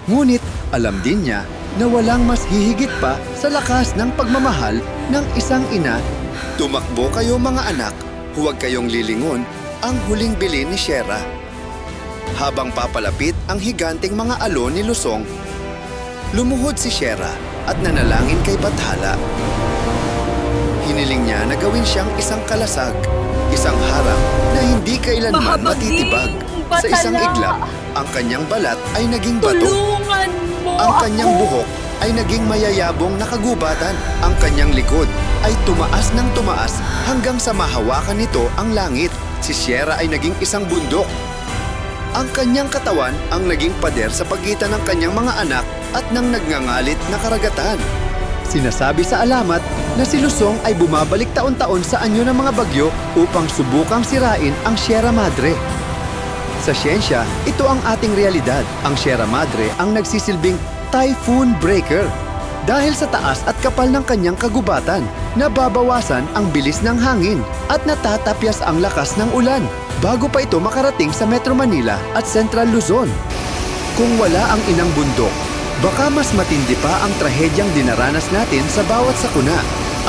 Ngunit alam din niya na walang mas hihigit pa sa lakas ng pagmamahal ng isang ina. Tumakbo kayo mga anak, huwag kayong lilingon, ang huling bilin ni Shera. Habang papalapit ang higanting mga alon ni Lusong, lumuhod si Shera at nanalangin kay Bathala. Hiniling niya na gawin siyang isang kalasag, isang harang na hindi kailanman matitibag. Sa isang iglap, ang kanyang balat ay naging bato. Tulungan mo Ang ako! kanyang buhok ay naging mayayabong na kagubatan. Ang kanyang likod ay tumaas ng tumaas hanggang sa mahawakan nito ang langit. Si Shera ay naging isang bundok. Ang kanyang katawan ang naging pader sa pagitan ng kanyang mga anak at ng nagngangalit na karagatan. Sinasabi sa alamat na si Lusong ay bumabalik taon-taon sa anyo ng mga bagyo upang subukang sirain ang Sierra Madre. Sa siyensya, ito ang ating realidad. Ang Sierra Madre ang nagsisilbing typhoon breaker. Dahil sa taas at kapal ng kanyang kagubatan, nababawasan ang bilis ng hangin at natatapyas ang lakas ng ulan bago pa ito makarating sa Metro Manila at Central Luzon. Kung wala ang inang bundok, baka mas matindi pa ang trahedyang dinaranas natin sa bawat sakuna.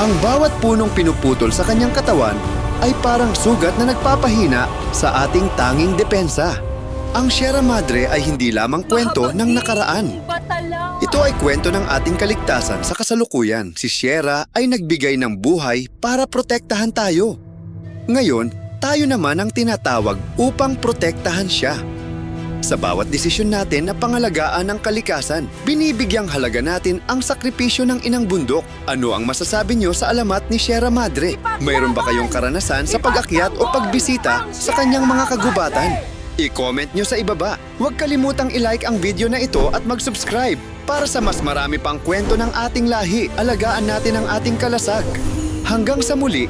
Ang bawat punong pinuputol sa kanyang katawan ay parang sugat na nagpapahina sa ating tanging depensa. Ang Sierra Madre ay hindi lamang kwento ng nakaraan. Bathala! Ito ay kwento ng ating kaligtasan sa kasalukuyan. Si Sierra ay nagbigay ng buhay para protektahan tayo. Ngayon, tayo naman ang tinatawag upang protektahan siya. Sa bawat desisyon natin na pangalagaan ng kalikasan, binibigyang halaga natin ang sakripisyo ng inang bundok. Ano ang masasabi niyo sa alamat ni Sierra Madre? Mayroon ba kayong karanasan sa pag-akyat o pagbisita sa kanyang mga kagubatan? I-comment nyo sa ibaba. Huwag kalimutang i-like ang video na ito at mag-subscribe para sa mas marami pang kwento ng ating lahi. Alagaan natin ang ating kalasag. Hanggang sa muli,